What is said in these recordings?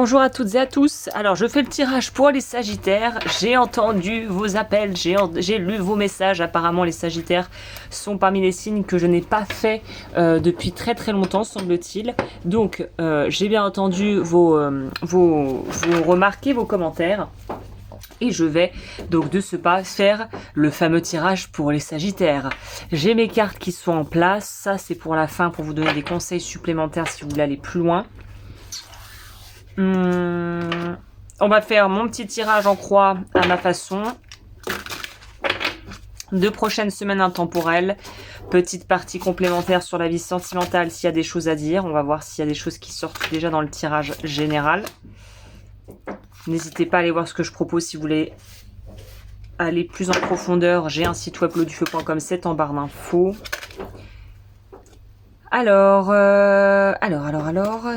Bonjour à toutes et à tous. Alors je fais le tirage pour les Sagittaires. J'ai entendu vos appels, j'ai lu vos messages. Apparemment les Sagittaires sont parmi les signes que je n'ai pas fait depuis très très longtemps, semble-t-il. Donc j'ai bien entendu vos remarques et vos commentaires. Et je vais donc de ce pas faire le fameux tirage pour les Sagittaires. J'ai mes cartes qui sont en place. Ça c'est pour la fin, pour vous donner des conseils supplémentaires si vous voulez aller plus loin. On va faire mon petit tirage en croix à ma façon. 2 prochaines semaines intemporelles. Petite partie complémentaire sur la vie sentimentale s'il y a des choses à dire. On va voir s'il y a des choses qui sortent déjà dans le tirage général. N'hésitez pas à aller voir ce que je propose si vous voulez aller plus en profondeur. J'ai un site web lodufeu.com, c'est en barre d'infos. Alors,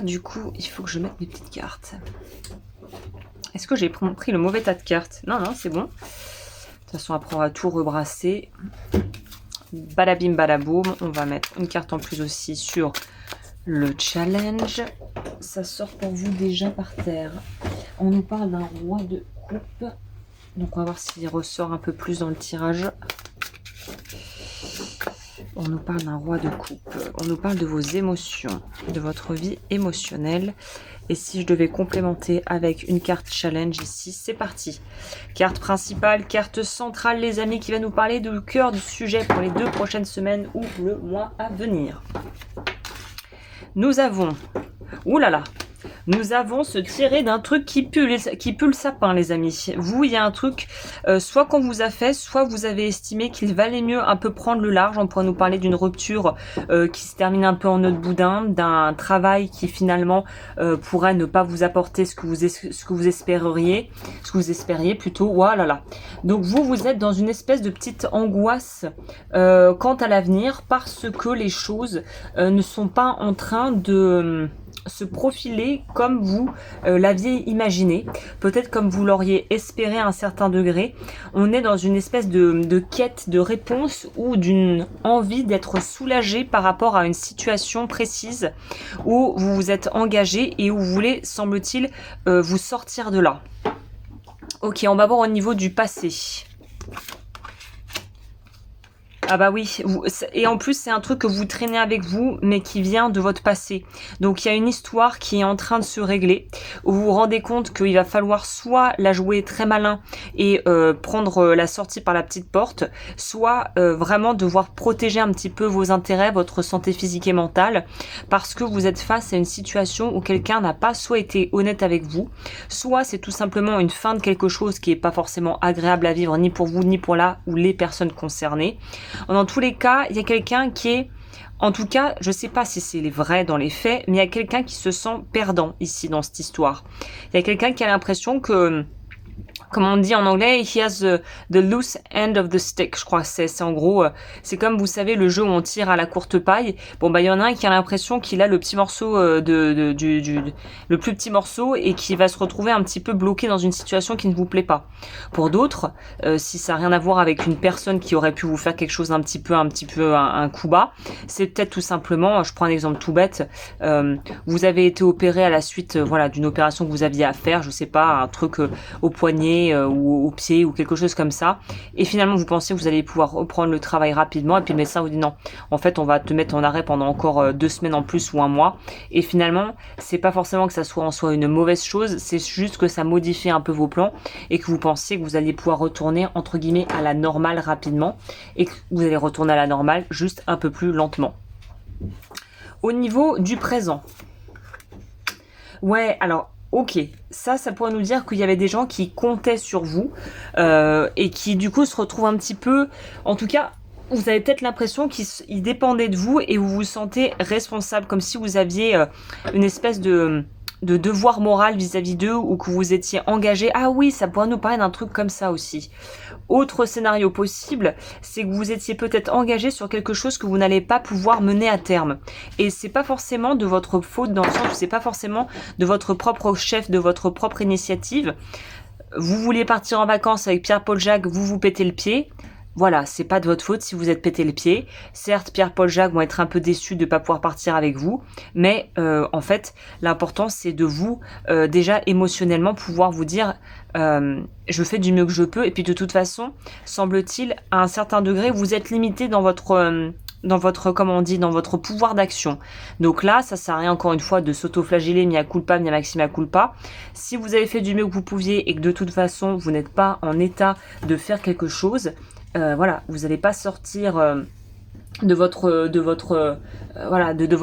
du coup, il faut que je mette mes petites cartes. Est-ce que j'ai pris le mauvais tas de cartes? Non, c'est bon. De toute façon, après, on va tout rebrasser. Badabim, badaboum. On va mettre une carte en plus aussi sur le challenge. Ça sort pour vous déjà par terre. On nous parle d'un roi de coupe. Donc, on va voir s'il ressort un peu plus dans le tirage. On nous parle d'un roi de coupe. On nous parle de vos émotions, de votre vie émotionnelle. Et si je devais complémenter avec une carte challenge ici, c'est parti. Carte principale, carte centrale, les amis, qui va nous parler du cœur du sujet pour les 2 prochaines semaines ou le mois à venir. Nous avons... Ouh là là! Nous avons se tirer d'un truc qui pue le sapin, les amis. Vous, il y a un truc, soit qu'on vous a fait, soit vous avez estimé qu'il valait mieux un peu prendre le large. On pourrait nous parler d'une rupture qui se termine un peu en nœud de boudin, d'un travail qui finalement pourrait ne pas vous apporter ce que vous espériez plutôt. Voilà. Donc vous êtes dans une espèce de petite angoisse quant à l'avenir parce que les choses ne sont pas en train de... se profiler comme vous l'aviez imaginé, peut-être comme vous l'auriez espéré à un certain degré. On est dans une espèce de quête de réponse ou d'une envie d'être soulagé par rapport à une situation précise où vous vous êtes engagé et où vous voulez, semble-t-il, vous sortir de là. Ok, on va voir au niveau du passé. Ah bah oui, et en plus c'est un truc que vous traînez avec vous, mais qui vient de votre passé. Donc il y a une histoire qui est en train de se régler, où vous vous rendez compte qu'il va falloir soit la jouer très malin et prendre la sortie par la petite porte, soit vraiment devoir protéger un petit peu vos intérêts, votre santé physique et mentale, parce que vous êtes face à une situation où quelqu'un n'a pas soit été honnête avec vous, soit c'est tout simplement une fin de quelque chose qui n'est pas forcément agréable à vivre, ni pour vous, ni pour là ou les personnes concernées. Dans tous les cas, il y a quelqu'un qui est, en tout cas, je ne sais pas si c'est vrai dans les faits, mais il y a quelqu'un qui se sent perdant ici dans cette histoire. Il y a quelqu'un qui a l'impression que, comme on dit en anglais, he has the loose end of the stick, je crois que c'est en gros, c'est comme vous savez le jeu où on tire à la courte paille. Bon bah il y en a un qui a l'impression qu'il a le petit morceau le plus petit morceau et qui va se retrouver un petit peu bloqué dans une situation qui ne vous plaît pas. Pour d'autres, si ça n'a rien à voir avec une personne qui aurait pu vous faire quelque chose un coup bas, c'est peut-être tout simplement, je prends un exemple tout bête, vous avez été opéré à la suite d'une opération que vous aviez à faire, je sais pas, un truc au poignet ou au pied ou quelque chose comme ça, et finalement vous pensez que vous allez pouvoir reprendre le travail rapidement et puis le médecin vous dit non, en fait on va te mettre en arrêt pendant encore 2 semaines en plus ou 1 mois, et finalement c'est pas forcément que ça soit en soi une mauvaise chose, c'est juste que ça modifie un peu vos plans et que vous pensiez que vous alliez pouvoir retourner entre guillemets à la normale rapidement et que vous allez retourner à la normale juste un peu plus lentement. Au niveau du présent, ouais, alors ok, ça pourrait nous dire qu'il y avait des gens qui comptaient sur vous et qui du coup se retrouvent un petit peu, en tout cas, vous avez peut-être l'impression qu'ils dépendaient de vous et vous vous sentez responsable, comme si vous aviez une espèce de devoir moral vis-à-vis d'eux ou que vous étiez engagé. Ah oui, ça pourrait nous parler d'un truc comme ça aussi. Autre scénario possible, c'est que vous étiez peut-être engagé sur quelque chose que vous n'allez pas pouvoir mener à terme. Et c'est pas forcément de votre faute dans le sens où c'est pas forcément de votre propre chef, de votre propre initiative. Vous vouliez partir en vacances avec Pierre-Paul Jacques, vous vous pétez le pied. voilà, c'est pas de votre faute si vous êtes pété le pied. Certes, Pierre, Paul, Jacques vont être un peu déçus de ne pas pouvoir partir avec vous, mais en fait, l'important c'est de vous, déjà émotionnellement, pouvoir vous dire je fais du mieux que je peux, et puis de toute façon, semble-t-il, à un certain degré, vous êtes limité dans votre, comment on dit, dans votre pouvoir d'action. Donc là, ça sert à rien, encore une fois, de s'auto-flageller, mea culpa, mea maxima culpa. Si vous avez fait du mieux que vous pouviez et que de toute façon, vous n'êtes pas en état de faire quelque chose, voilà, vous n'allez pas sortir de votre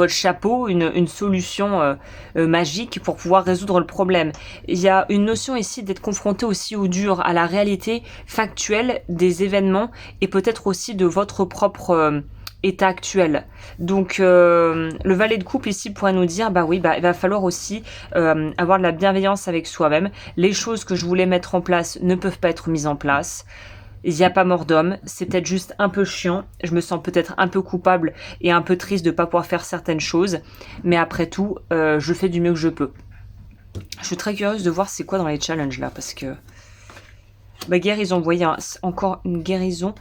chapeau une solution magique pour pouvoir résoudre le problème. Il y a une notion ici d'être confronté aussi au dur, à la réalité factuelle des événements et peut-être aussi de votre propre état actuel. Donc le valet de couple ici pourrait nous dire bah oui, bah il va falloir aussi avoir de la bienveillance avec soi-même. Les choses que je voulais mettre en place ne peuvent pas être mises en place. Il n'y a pas mort d'homme, c'est peut-être juste un peu chiant, je me sens peut-être un peu coupable et un peu triste de ne pas pouvoir faire certaines choses, mais après tout, je fais du mieux que je peux. Je suis très curieuse de voir c'est quoi dans les challenges là, parce que... Bah, guérison, vous voyez, encore une guérison.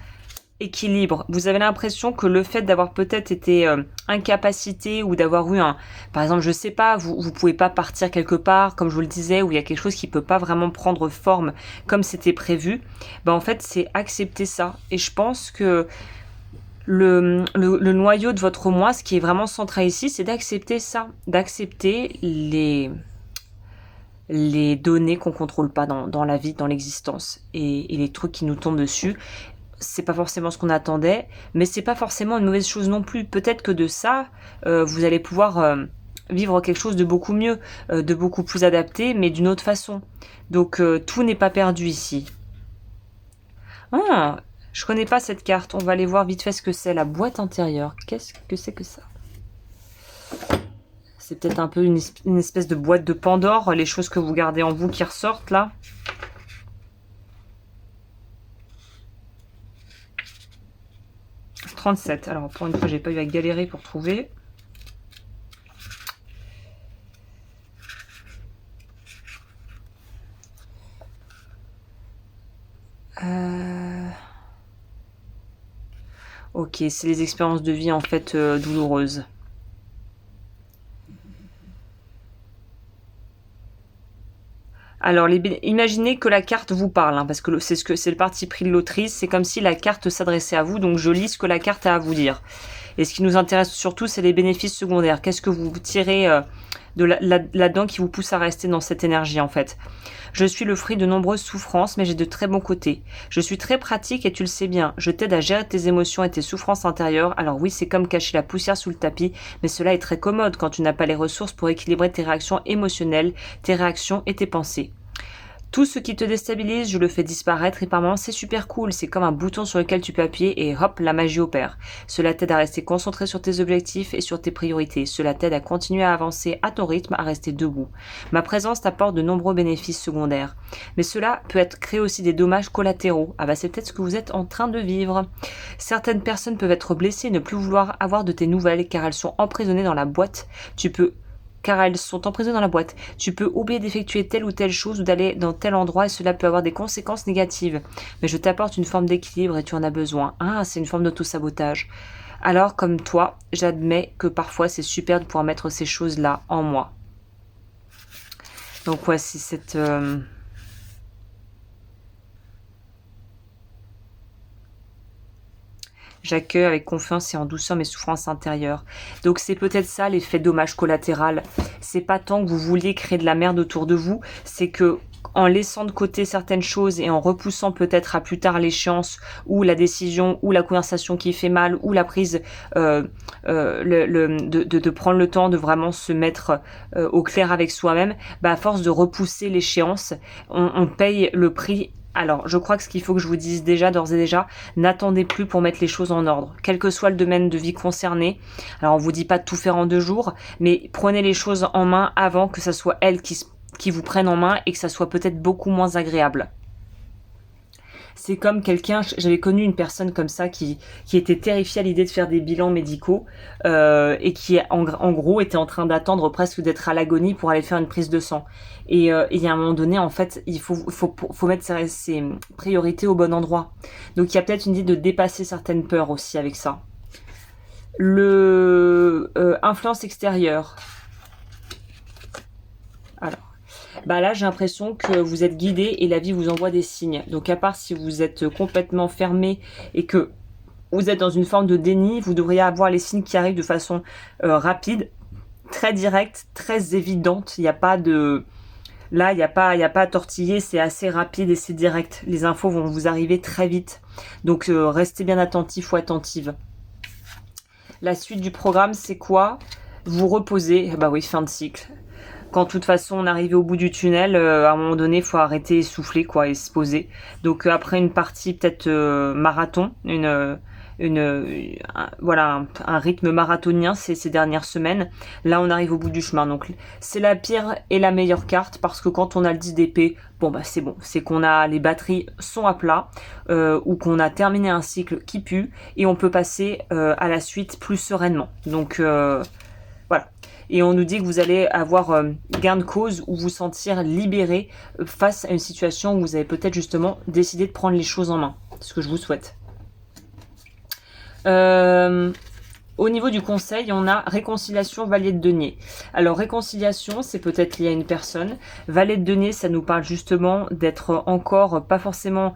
Équilibre. Vous avez l'impression que le fait d'avoir peut-être été incapacité ou d'avoir eu un... Par exemple, je sais pas, vous pouvez pas partir quelque part, comme je vous le disais, où il y a quelque chose qui peut pas vraiment prendre forme comme c'était prévu. Ben, en fait, c'est accepter ça. Et je pense que le noyau de votre moi, ce qui est vraiment central ici, c'est d'accepter ça. D'accepter les données qu'on contrôle pas dans la vie, dans l'existence. Et les trucs qui nous tombent dessus. C'est pas forcément ce qu'on attendait, mais c'est pas forcément une mauvaise chose non plus. Peut-être que de ça, vous allez pouvoir vivre quelque chose de beaucoup mieux, de beaucoup plus adapté, mais d'une autre façon. Donc tout n'est pas perdu ici. Ah, je connais pas cette carte. On va aller voir vite fait ce que c'est, la boîte intérieure. Qu'est-ce que c'est que ça? C'est peut-être un peu une espèce de boîte de Pandore, les choses que vous gardez en vous qui ressortent là. « 37. Alors, pour une fois, j'ai pas eu à galérer pour trouver. Ok, c'est les expériences de vie, en fait, douloureuses. Alors, imaginez que la carte vous parle, hein, parce que c'est le parti pris de l'autrice. C'est comme si la carte s'adressait à vous, donc je lis ce que la carte a à vous dire. Et ce qui nous intéresse surtout, c'est les bénéfices secondaires. Qu'est-ce que vous tirez là-dedans qui vous pousse à rester dans cette énergie, en fait? Je suis le fruit de nombreuses souffrances, mais j'ai de très bons côtés. Je suis très pratique et tu le sais bien. Je t'aide à gérer tes émotions et tes souffrances intérieures. Alors oui, c'est comme cacher la poussière sous le tapis, mais cela est très commode quand tu n'as pas les ressources pour équilibrer tes réactions émotionnelles, tes réactions et tes pensées. Tout ce qui te déstabilise, je le fais disparaître et par moments c'est super cool, c'est comme un bouton sur lequel tu peux appuyer et hop, la magie opère. Cela t'aide à rester concentré sur tes objectifs et sur tes priorités. Cela t'aide à continuer à avancer à ton rythme, à rester debout. Ma présence t'apporte de nombreux bénéfices secondaires. Mais cela peut créer aussi des dommages collatéraux. Ah bah c'est peut-être ce que vous êtes en train de vivre. Certaines personnes peuvent être blessées et ne plus vouloir avoir de tes nouvelles car elles sont emprisonnées dans la boîte. Car elles sont emprisonnées dans la boîte. Tu peux oublier d'effectuer telle ou telle chose ou d'aller dans tel endroit et cela peut avoir des conséquences négatives. Mais je t'apporte une forme d'équilibre et tu en as besoin. Ah, c'est une forme d'auto-sabotage. Alors, comme toi, j'admets que parfois c'est super de pouvoir mettre ces choses-là en moi. Donc voici cette... J'accueille avec confiance et en douceur mes souffrances intérieures. Donc c'est peut-être ça l'effet dommage collatéral. C'est pas tant que vous vouliez créer de la merde autour de vous, c'est que en laissant de côté certaines choses et en repoussant peut-être à plus tard l'échéance ou la décision ou la conversation qui fait mal ou la prise de prendre le temps de vraiment se mettre au clair avec soi-même, bah à force de repousser l'échéance, on paye le prix. Alors, je crois que ce qu'il faut que je vous dise déjà, d'ores et déjà, n'attendez plus pour mettre les choses en ordre, quel que soit le domaine de vie concerné. Alors, on vous dit pas de tout faire en 2 jours, mais prenez les choses en main avant que ça soit elles qui vous prennent en main et que ça soit peut-être beaucoup moins agréable. C'est comme quelqu'un, j'avais connu une personne comme ça qui était terrifiée à l'idée de faire des bilans médicaux et qui en gros était en train d'attendre presque d'être à l'agonie pour aller faire une prise de sang. Et il y a un moment donné, en fait, il faut mettre ses priorités au bon endroit. Donc il y a peut-être une idée de dépasser certaines peurs aussi avec ça. Influence extérieure. Alors, bah là j'ai l'impression que vous êtes guidé et la vie vous envoie des signes. Donc à part si vous êtes complètement fermé et que vous êtes dans une forme de déni, vous devriez avoir les signes qui arrivent de façon rapide, très directe, très évidente. Il n'y a pas de... Là, il n'y a pas à tortiller, c'est assez rapide et c'est direct. Les infos vont vous arriver très vite. Donc restez bien attentif ou attentive. La suite du programme, c'est quoi? Vous reposez. Bah oui, fin de cycle. Quand de toute façon on arrive au bout du tunnel, à un moment donné, il faut arrêter et souffler quoi et se poser. Donc après une partie peut-être marathon, voilà un rythme marathonien ces dernières semaines. Là on arrive au bout du chemin. Donc c'est la pire et la meilleure carte parce que quand on a le 10 d'épée, bon c'est qu'on a les batteries sont à plat ou qu'on a terminé un cycle qui pue et on peut passer à la suite plus sereinement. Donc voilà. Et on nous dit que vous allez avoir gain de cause ou vous sentir libéré face à une situation où vous avez peut-être justement décidé de prendre les choses en main. C'est ce que je vous souhaite. Au niveau du conseil, on a réconciliation, valet de denier. Alors réconciliation, c'est peut-être lié à une personne. Valet de denier, ça nous parle justement d'être encore pas forcément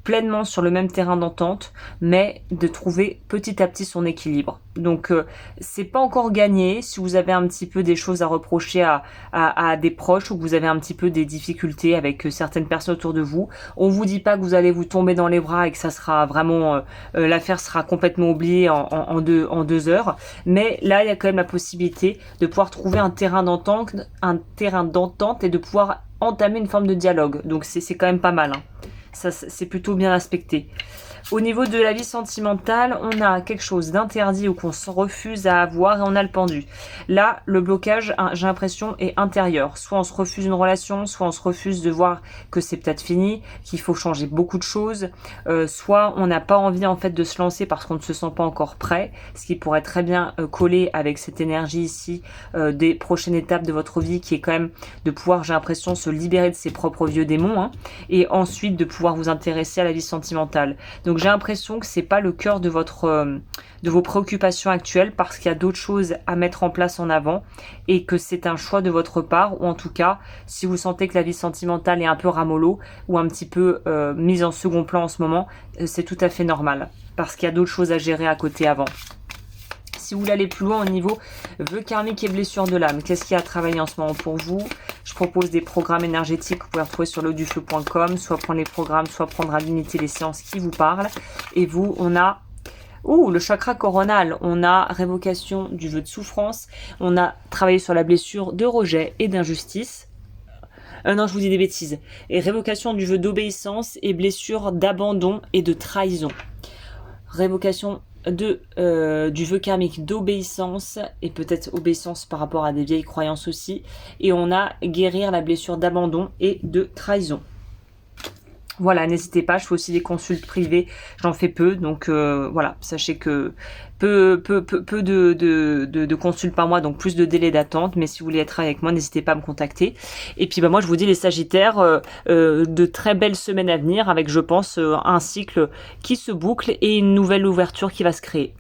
pleinement sur le même terrain d'entente, mais de trouver petit à petit son équilibre. Donc c'est pas encore gagné si vous avez un petit peu des choses à reprocher à des proches ou que vous avez un petit peu des difficultés avec certaines personnes autour de vous. On vous dit pas que vous allez vous tomber dans les bras et que ça sera vraiment l'affaire sera complètement oubliée en 2 heures, mais là il y a quand même la possibilité de pouvoir trouver un terrain d'entente et de pouvoir entamer une forme de dialogue. Donc c'est quand même pas mal, hein. Ça, c'est plutôt bien aspecté. Au niveau de la vie sentimentale, on a quelque chose d'interdit ou qu'on se refuse à avoir et on a le pendu. Là, le blocage, j'ai l'impression, est intérieur. Soit on se refuse une relation, soit on se refuse de voir que c'est peut-être fini, qu'il faut changer beaucoup de choses, soit on n'a pas envie en fait de se lancer parce qu'on ne se sent pas encore prêt, ce qui pourrait très bien coller avec cette énergie ici des prochaines étapes de votre vie qui est quand même de pouvoir, j'ai l'impression, se libérer de ses propres vieux démons hein, et ensuite de pouvoir vous intéresser à la vie sentimentale. Donc j'ai l'impression que c'est pas le cœur de vos préoccupations actuelles parce qu'il y a d'autres choses à mettre en place en avant et que c'est un choix de votre part ou en tout cas si vous sentez que la vie sentimentale est un peu ramollo ou un petit peu mise en second plan en ce moment, c'est tout à fait normal parce qu'il y a d'autres choses à gérer à côté avant. Si vous voulez aller plus loin au niveau vœux karmiques et blessures de l'âme, qu'est-ce qu'il y a à travailler en ce moment pour vous? Je propose des programmes énergétiques que vous pouvez retrouver sur leaudufeu.com, soit prendre les programmes, soit prendre à l'unité les séances qui vous parlent. Et vous, on a le chakra coronal, on a révocation du vœu de souffrance, on a travaillé sur la blessure de rejet et d'injustice. Non, je vous dis des bêtises. Et révocation du vœu d'obéissance et blessure d'abandon et de trahison. Révocation du vœu karmique d'obéissance et peut-être obéissance par rapport à des vieilles croyances aussi. Et on a guérir la blessure d'abandon et de trahison. Voilà, n'hésitez pas, je fais aussi des consultes privées, j'en fais peu, donc voilà, sachez que peu de consultes par mois, donc plus de délai d'attente, mais si vous voulez être avec moi, n'hésitez pas à me contacter. Et puis bah moi je vous dis les Sagittaires, de très belles semaines à venir avec je pense un cycle qui se boucle et une nouvelle ouverture qui va se créer.